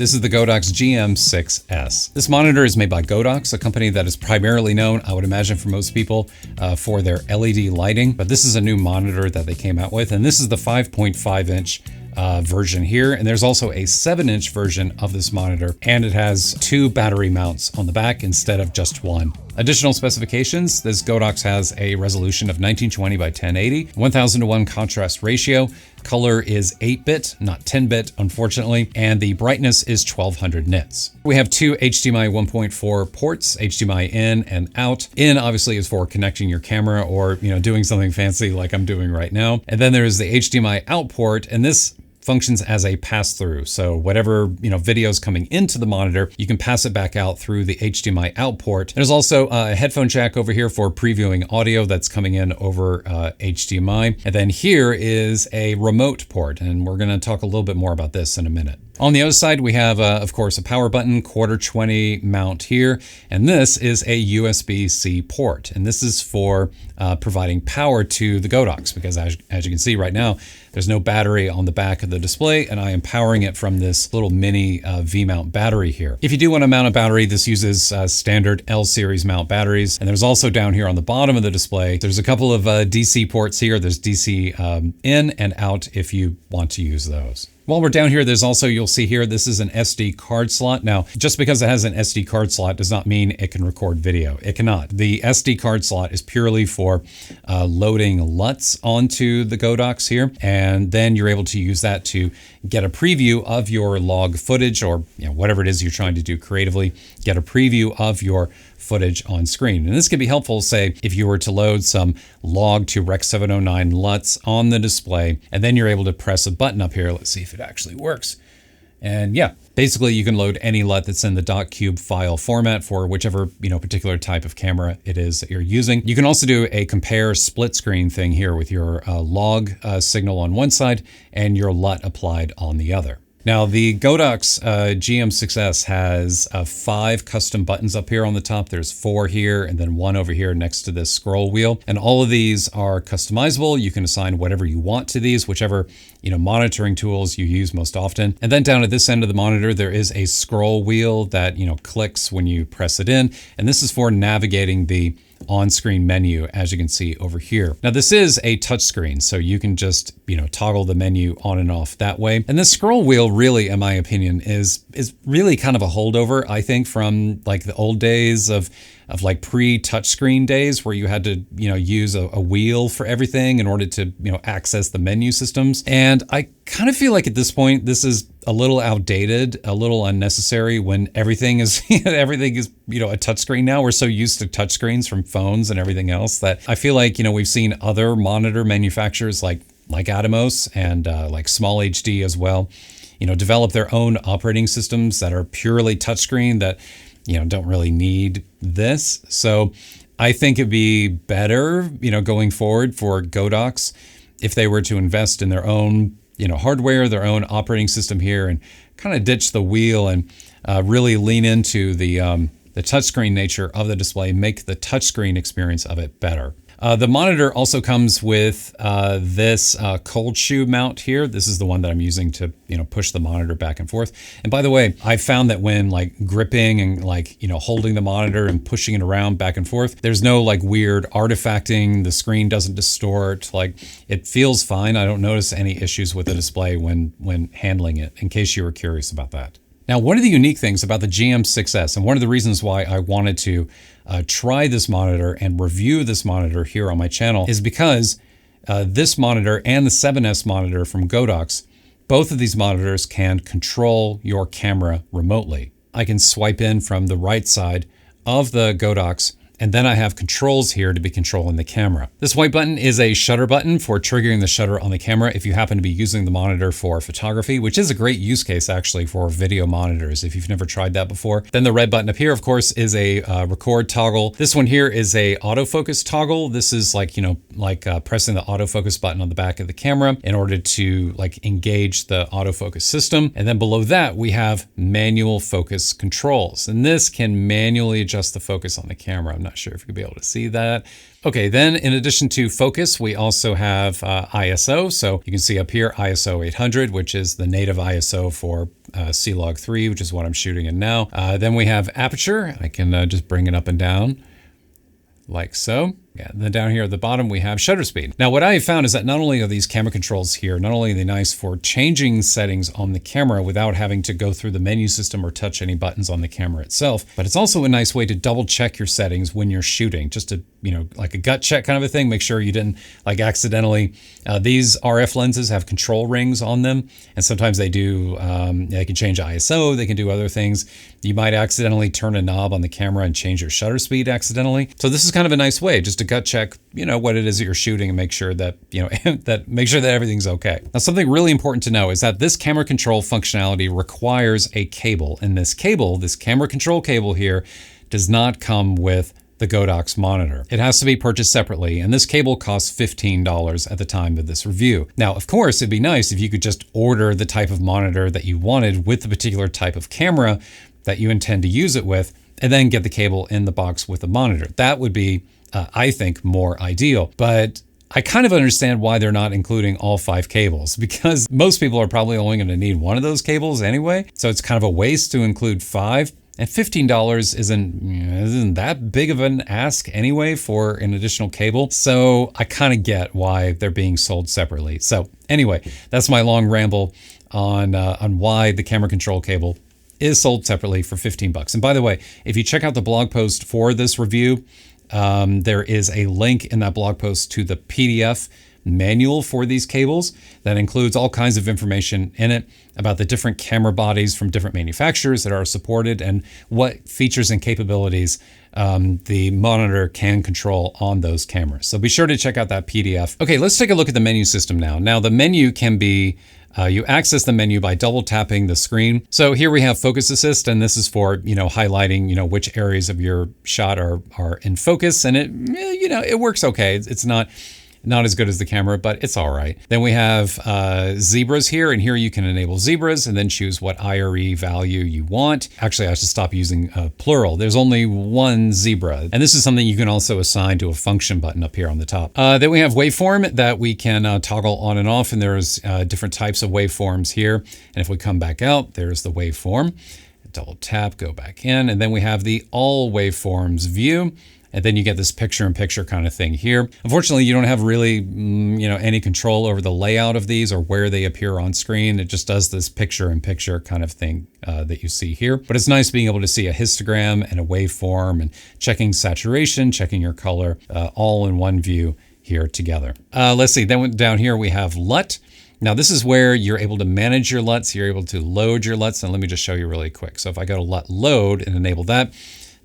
This is the Godox GM6S. This monitor is made by Godox, a company that is primarily known, I would imagine for most people, for their LED lighting. But this is a new monitor that they came out with, and this is the 5.5-inch version here, and there's also a 7-inch version of this monitor, and it has 2 battery mounts on the back instead of just 1. Additional specifications: this Godox has a resolution of 1920 by 1080, 1000:1 contrast ratio, color is 8-bit, not 10-bit, unfortunately, and the brightness is 1200 nits. We have 2 HDMI 1.4 ports, HDMI in and out. In obviously is for connecting your camera or, doing something fancy like I'm doing right now. And then there's the HDMI out port, and this functions as a pass-through. So whatever, video's coming into the monitor, you can pass it back out through the HDMI out port. There's also a headphone jack over here for previewing audio that's coming in over HDMI. And then here is a remote port, and we're gonna talk a little bit more about this in a minute. On the other side, we have, of course, a power button, 1/4-20 mount here, and this is a USB-C port, and this is for providing power to the Godox, because as you can see right now, there's no battery on the back of the display, and I am powering it from this little mini V-mount battery here. If you do want to mount a battery, this uses standard L-series mount batteries, and there's also down here on the bottom of the display, there's a couple of DC ports here. There's DC in and out if you want to use those. While we're down here, there's also, you'll see here, this is an SD card slot. Now, just because it has an SD card slot does not mean it can record video. It cannot. The SD card slot is purely for loading LUTs onto the Godox here, and then you're able to use that to get a preview of your log footage, or whatever it is you're trying to do creatively, get a preview of your footage on screen. And this can be helpful, say, if you were to load some log to Rec. 709 LUTs on the display, and then you're able to press a button up here. Let's see if it actually works. And yeah, basically you can load any LUT that's in the .cube file format for whichever, particular type of camera it is that you're using. You can also do a compare split screen thing here with your log signal on one side and your LUT applied on the other. Now, the Godox GM6S has 5 custom buttons up here on the top. There's 4 here and then 1 over here next to this scroll wheel. And all of these are customizable. You can assign whatever you want to these, whichever monitoring tools you use most often. And then down at this end of the monitor, there is a scroll wheel that clicks when you press it in. And this is for navigating the on-screen menu, as you can see over here. Now, this is a touchscreen, so you can just toggle the menu on and off that way. And this scroll wheel, really, in my opinion, is really kind of a holdover, I think, from like the old days of like pre-touchscreen days, where you had to use a wheel for everything in order to access the menu systems. And I kind of feel like at this point this is a little outdated, a little unnecessary, when everything is everything is a touchscreen now. We're so used to touchscreens from phones and everything else that I feel like we've seen other monitor manufacturers like Atomos and like Small HD as well, develop their own operating systems that are purely touchscreen that don't really need this. So I think it'd be better, going forward for Godox if they were to invest in their own, hardware, their own operating system here, and kind of ditch the wheel and really lean into the touchscreen nature of the display, make the touchscreen experience of it better. The monitor also comes with this cold shoe mount here. This is the one that I'm using to push the monitor back and forth. And by the way, I found that when like gripping and like holding the monitor and pushing it around back and forth, there's no like weird artifacting. The screen doesn't distort. Like, it feels fine. I don't notice any issues with the display when handling it, in case you were curious about that. Now, one of the unique things about the GM6S, and one of the reasons why I wanted to try this monitor and review this monitor here on my channel, is because this monitor and the 7S monitor from Godox, both of these monitors can control your camera remotely. I can swipe in from the right side of the Godox, and then I have controls here to be controlling the camera. This white button is a shutter button for triggering the shutter on the camera if you happen to be using the monitor for photography, which is a great use case actually for video monitors if you've never tried that before. Then the red button up here, of course, is a record toggle. This one here is a autofocus toggle. This is like, pressing the autofocus button on the back of the camera in order to like engage the autofocus system. And then below that, we have manual focus controls. And this can manually adjust the focus on the camera. I'm not Not sure if you'll be able to see that. Okay, then in addition to focus, we also have ISO. So you can see up here ISO 800, which is the native ISO for C-Log3, which is what I'm shooting in now. Then we have aperture. I can just bring it up and down like so. Yeah, and then down here at the bottom, we have shutter speed. Now, what I have found is that not only are these camera controls here, not only are they nice for changing settings on the camera without having to go through the menu system or touch any buttons on the camera itself, but it's also a nice way to double check your settings when you're shooting, just to, like a gut check kind of a thing. Make sure you didn't like accidentally, these RF lenses have control rings on them. And sometimes they do, they can change ISO, they can do other things. You might accidentally turn a knob on the camera and change your shutter speed accidentally. So this is kind of a nice way just to gut check, what it is that you're shooting and make sure that, make sure that everything's okay. Now, something really important to know is that this camera control functionality requires a cable. And this cable, this camera control cable here, does not come with the Godox monitor. It has to be purchased separately, and this cable costs $15 at the time of this review. Now, of course, it'd be nice if you could just order the type of monitor that you wanted with the particular type of camera that you intend to use it with, and then get the cable in the box with the monitor. That would be, I think, more ideal. But I kind of understand why they're not including all 5 cables, because most people are probably only going to need one of those cables anyway. So it's kind of a waste to include 5. And $15 isn't that big of an ask anyway for an additional cable. So I kind of get why they're being sold separately. So anyway, that's my long ramble on why the camera control cable is sold separately for $15. And by the way, if you check out the blog post for this review, there is a link in that blog post to the PDF manual for these cables that includes all kinds of information in it about the different camera bodies from different manufacturers that are supported and what features and capabilities the monitor can control on those cameras. So be sure to check out that PDF. Okay, let's take a look at the menu system now. Now the menu can be you access the menu by double tapping the screen. So here we have focus assist, and this is for, highlighting, which areas of your shot are in focus. And it works okay. It's not as good as the camera, but it's all right. Then we have zebras here, and here you can enable zebras and then choose what IRE value you want. Actually, I should stop using plural. There's only one zebra. And this is something you can also assign to a function button up here on the top. Then we have waveform that we can toggle on and off, and there's different types of waveforms here. And if we come back out, there's the waveform. Double tap, go back in, and then we have the all waveforms view. And then you get this picture-in-picture kind of thing here. Unfortunately, you don't have really, any control over the layout of these or where they appear on screen. It just does this picture-in-picture kind of thing that you see here. But it's nice being able to see a histogram and a waveform and checking saturation, checking your color, all in one view here together. Let's see, then down here we have LUT. Now this is where you're able to manage your LUTs. You're able to load your LUTs. And let me just show you really quick. So if I go to LUT load and enable that,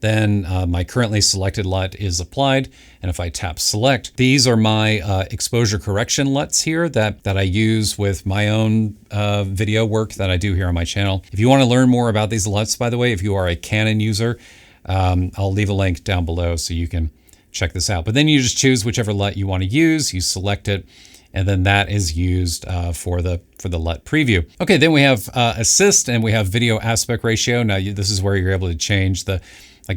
then my currently selected LUT is applied. And if I tap select, these are my exposure correction LUTs here that I use with my own video work that I do here on my channel. If you want to learn more about these LUTs, by the way, if you are a Canon user, I'll leave a link down below so you can check this out. But then you just choose whichever LUT you want to use, you select it, and then that is used for the LUT preview. Okay, then we have assist, and we have video aspect ratio. Now this is where you're able to change the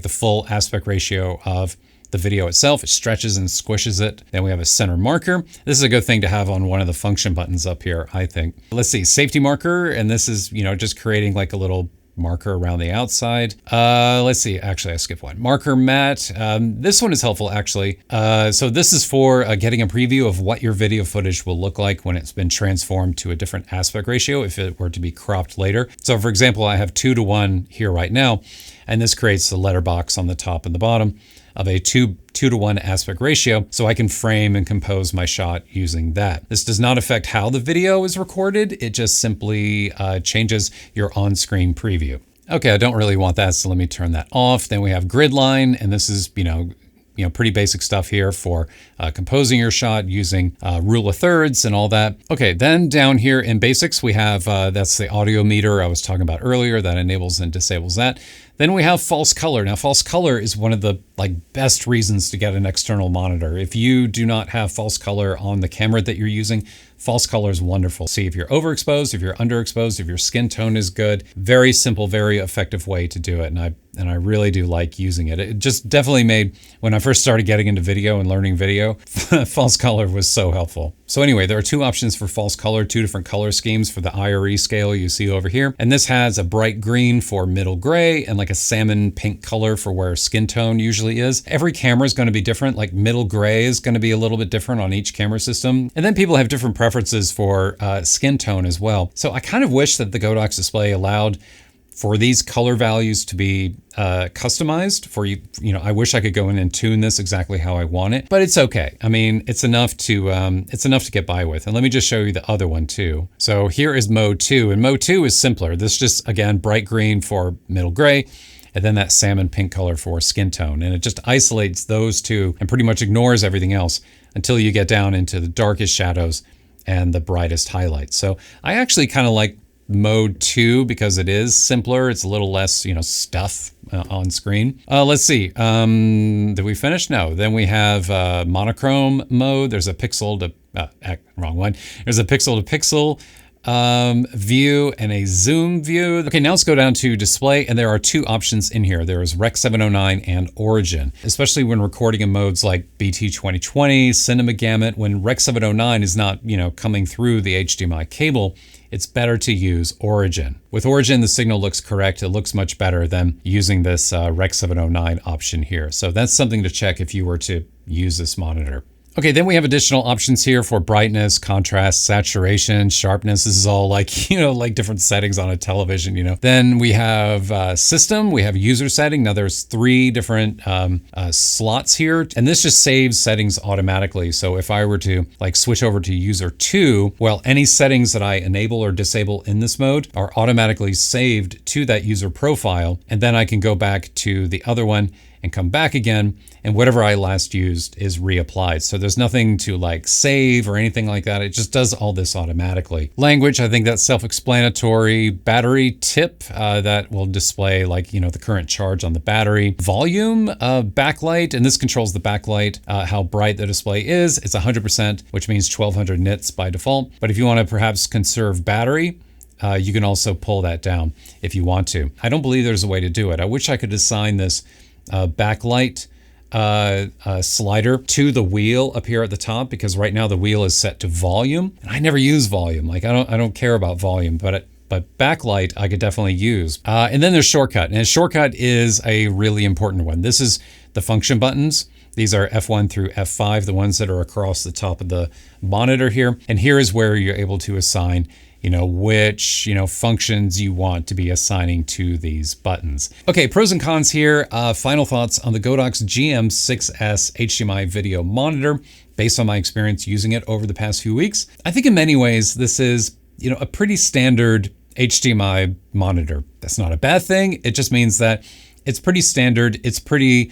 full aspect ratio of the video itself. It stretches and squishes it. Then we have a center marker. This is a good thing to have on one of the function buttons up here, I think. Let's see, safety marker, and this is, just creating like a little marker around the outside. Let's see, actually I skipped one. Marker matte, this one is helpful actually. So this is for getting a preview of what your video footage will look like when it's been transformed to a different aspect ratio if it were to be cropped later. So for example, I have 2:1 here right now, and this creates the letterbox on the top and the bottom of a 2:1 aspect ratio, so I can frame and compose my shot using that. This does not affect how the video is recorded, it just simply changes your on-screen preview. Okay, I don't really want that, so let me turn that off. Then we have grid line, and this is, pretty basic stuff here for composing your shot using rule of thirds and all that. Okay, then down here in basics, we have, that's the audio meter I was talking about earlier that enables and disables that. Then we have false color. Now, false color is one of the best reasons to get an external monitor. If you do not have false color on the camera that you're using, false color is wonderful. See if you're overexposed, if you're underexposed, if your skin tone is good. Very simple, very effective way to do it. And and I really do like using it. It just definitely made, when I first started getting into video and learning video, false color was so helpful. So anyway, there are two options for false color, two different color schemes for the IRE scale you see over here. And this has a bright green for middle gray and like a salmon pink color for where skin tone usually is. Every camera is going to be different. Like middle gray is going to be a little bit different on each camera system. And then people have different preferences for skin tone as well. So I kind of wish that the Godox display allowed for these color values to be customized for you. You know, I wish I could go in and tune this exactly how I want it, but it's okay. I mean, it's enough to get by with. And let me just show you the other one too. So here is mode 2, and mode 2 is simpler. This just, again, bright green for middle gray, and then that salmon pink color for skin tone. And it just isolates those two and pretty much ignores everything else until you get down into the darkest shadows and the brightest highlights. So I actually kind of like mode 2 because it is simpler. It's a little less, you know, stuff on screen. Let's see. Did we finish? No. Then we have monochrome mode. There's a pixel to wrong one. There's a pixel to pixel view and a zoom view. Okay, now let's go down to display, and there are two options in here. There is Rec 709 and Origin, especially when recording in modes like BT 2020, Cinema Gamut. When Rec 709 is not, you know, coming through the HDMI cable, it's better to use Origin. With Origin, the signal looks correct. It looks much better than using this Rec 709 option here. So that's something to check if you were to use this monitor. Okay, then we have additional options here for brightness, contrast, saturation, sharpness. This is all like, you know, like different settings on a television, you know. Then we have system, we have user setting. Now there's 3 different slots here, and this just saves settings automatically. So if I were to like switch over to user 2, well, any settings that I enable or disable in this mode are automatically saved to that user profile. And then I can go back to the other one and come back again, and whatever I last used is reapplied. So there's nothing to like save or anything like that. It just does all this automatically. Language, I think that's self-explanatory. Battery tip, that will display like, you know, the current charge on the battery. Volume, backlight, and this controls the backlight, how bright the display is. It's 100%, which means 1200 nits by default. But if you want to perhaps conserve battery, you can also pull that down if you want to. I don't believe there's a way to do it. I wish I could assign this backlight slider to the wheel up here at the top, because right now the wheel is set to volume, and I never use volume. Like I don't care about volume, but backlight I could definitely use. And then there's shortcut, and shortcut is a really important one. This is the function buttons. These are F1 through F5, the ones that are across the top of the monitor here. And here is where you're able to assign, you know, which, you know, functions you want to be assigning to these buttons. Okay, pros and cons here. Final thoughts on the Godox GM6S HDMI video monitor based on my experience using it over the past few weeks. I think in many ways this is, you know, a pretty standard HDMI monitor. That's not a bad thing. It just means that it's pretty standard. It's pretty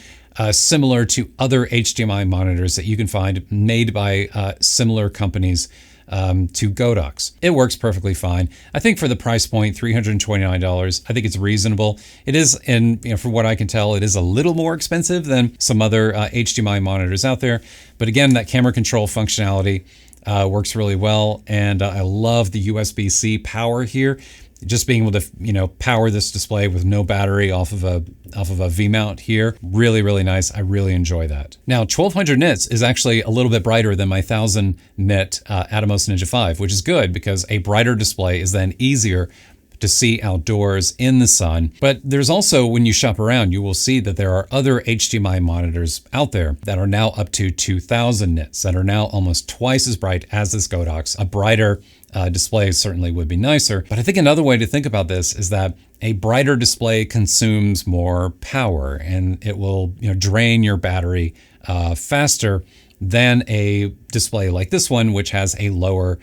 similar to other HDMI monitors that you can find made by similar companies to Godox. It works perfectly fine. I think for the price point, $329, I think it's reasonable. It is, and you know, from what I can tell, it is a little more expensive than some other HDMI monitors out there. But again, that camera control functionality works really well, and I love the USB-C power here. Just being able to, you know, power this display with no battery off of a V-mount here, really, really nice. I really enjoy that. Now, 1200 nits is actually a little bit brighter than my 1000 nit Atomos Ninja 5, which is good because a brighter display is then easier to see outdoors in the sun. But there's also, when you shop around, you will see that there are other HDMI monitors out there that are now up to 2000 nits, that are now almost twice as bright as this Godox. A brighter display certainly would be nicer. But I think another way to think about this is that a brighter display consumes more power, and it will, you know, drain your battery faster than a display like this one, which has a lower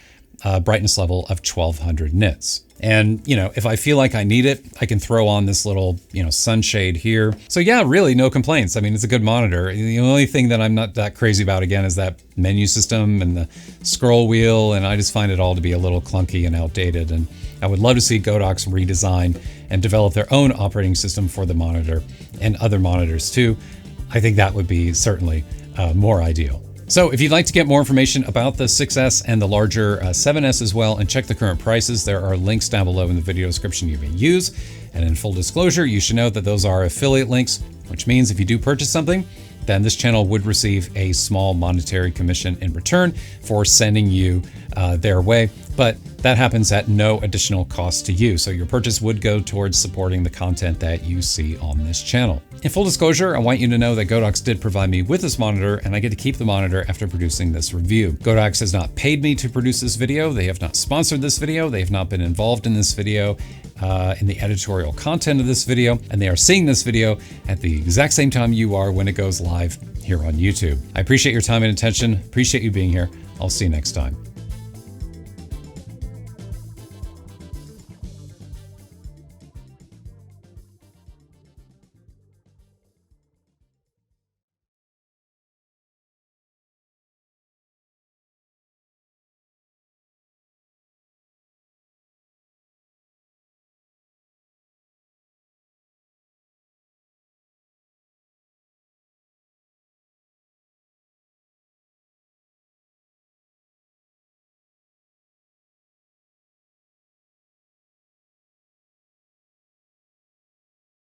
brightness level of 1200 nits. And, you know, if I feel like I need it, I can throw on this little, you know, sunshade here. So yeah, really no complaints. I mean, it's a good monitor. The only thing that I'm not that crazy about, again, is that menu system and the scroll wheel. And I just find it all to be a little clunky and outdated. And I would love to see Godox redesign and develop their own operating system for the monitor and other monitors too. I think that would be certainly more ideal. So if you'd like to get more information about the 6S and the larger 7S as well, and check the current prices, there are links down below in the video description you may use. And in full disclosure, you should know that those are affiliate links, which means if you do purchase something, then this channel would receive a small monetary commission in return for sending you their way. But that happens at no additional cost to you. So your purchase would go towards supporting the content that you see on this channel. In full disclosure, I want you to know that Godox did provide me with this monitor, and I get to keep the monitor after producing this review. Godox has not paid me to produce this video. They have not sponsored this video. They have not been involved in this video, in the editorial content of this video, and they are seeing this video at the exact same time you are when it goes live here on YouTube. I appreciate your time and attention. Appreciate you being here. I'll see you next time.